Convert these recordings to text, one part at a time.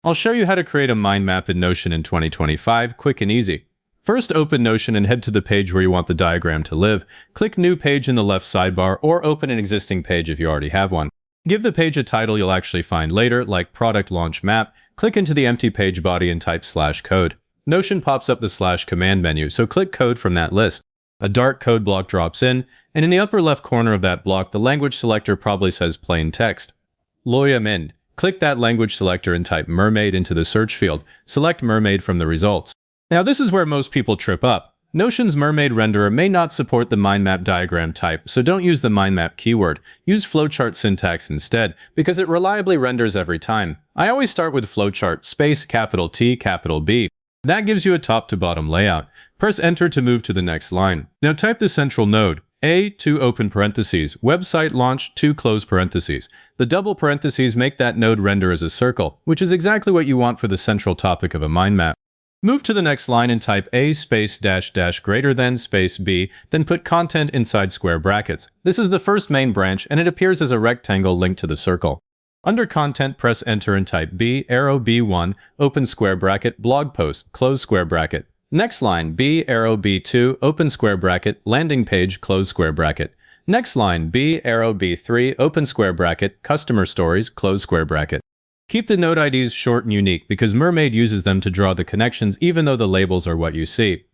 I'll show you how to create a mind map in Notion in 2025, quick and easy. First, open Notion and head to the page where you want the diagram to live. Click New Page in the left sidebar, or open an existing page if you already have one. Give the page a title you'll actually find later, like Product Launch Map. Click into the empty page body and type /code. Notion pops up the /command menu, so click code from that list. A dark code block drops in, and in the upper left corner of that block, the language selector probably says plain text. Loya Mind. Click that language selector and type mermaid into the search field. Select mermaid from the results. Now this is where most people trip up. Notion's mermaid renderer may not support the mind map diagram type, so don't use the mind map keyword. Use flowchart syntax instead, because it reliably renders every time. I always start with flowchart space capital T capital B. That gives you a top to bottom layout. Press enter to move to the next line. Now type the central node. A, 2 open parentheses, website launch, 2 close parentheses. The double parentheses make that node render as a circle, which is exactly what you want for the central topic of a mind map. Move to the next line and type A space dash dash greater than space B, then put content inside square brackets. This is the first main branch, and it appears as a rectangle linked to the circle. Under content, press enter and type B, arrow B1, open square bracket, blog post, close square bracket. Next line, B, arrow B2, open square bracket, landing page, close square bracket. Next line, B, arrow B3, open square bracket, customer stories, close square bracket. Keep the node IDs short and unique because Mermaid uses them to draw the connections even though the labels are what you see.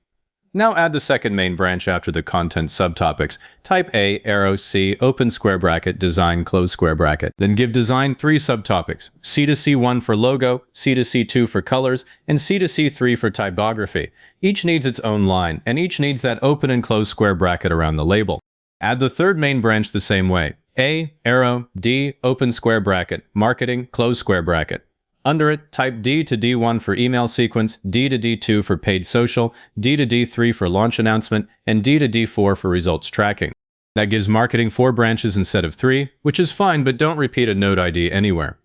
Now add the second main branch after the content subtopics. Type A, arrow C, open square bracket, design, close square bracket. Then give design 3 subtopics. C to C1 for logo, C to C2 for colors, and C to C3 for typography. Each needs its own line, and each needs that open and close square bracket around the label. Add the third main branch the same way. A, arrow, D, open square bracket, marketing, close square bracket. Under it, type D to D1 for email sequence, D to D2 for paid social, D to D3 for launch announcement, and D to D4 for results tracking. That gives marketing 4 branches instead of 3, which is fine, but don't repeat a node ID anywhere.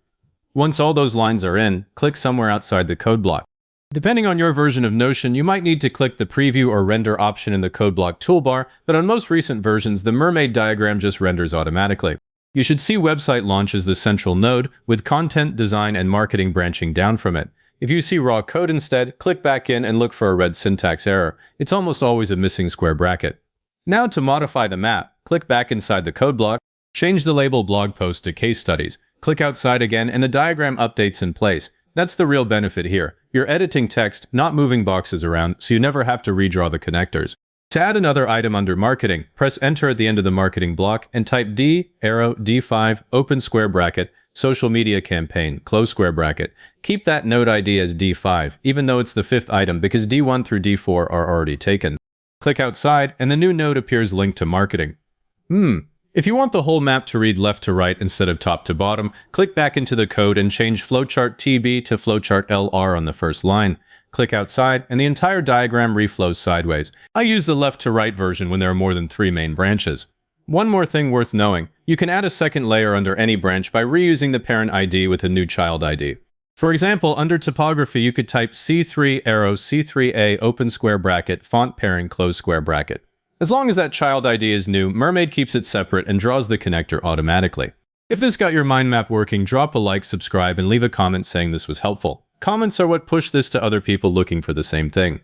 Once all those lines are in, click somewhere outside the code block. Depending on your version of Notion, you might need to click the preview or render option in the code block toolbar, but on most recent versions, the mermaid diagram just renders automatically. You should see website launch as the central node, with content, design, and marketing branching down from it. If you see raw code instead, click back in and look for a red syntax error. It's almost always a missing square bracket. Now to modify the map, click back inside the code block, change the label blog post to case studies, click outside again, and the diagram updates in place. That's the real benefit here. You're editing text, not moving boxes around, so you never have to redraw the connectors. To add another item under marketing, press enter at the end of the marketing block and type D, arrow, D5, open square bracket, social media campaign, close square bracket. Keep that node ID as D5, even though it's the 5th item because D1 through D4 are already taken. Click outside and the new node appears linked to marketing. If you want the whole map to read left to right instead of top to bottom, click back into the code and change flowchart TB to flowchart LR on the first line. Click outside, and the entire diagram reflows sideways. I use the left to right version when there are more than 3 main branches. One more thing worth knowing, you can add a second layer under any branch by reusing the parent ID with a new child ID. For example, under typography, you could type C3 arrow C3A open square bracket font pairing close square bracket. As long as that child ID is new, Mermaid keeps it separate and draws the connector automatically. If this got your mind map working, drop a like, subscribe, and leave a comment saying this was helpful. Comments are what push this to other people looking for the same thing.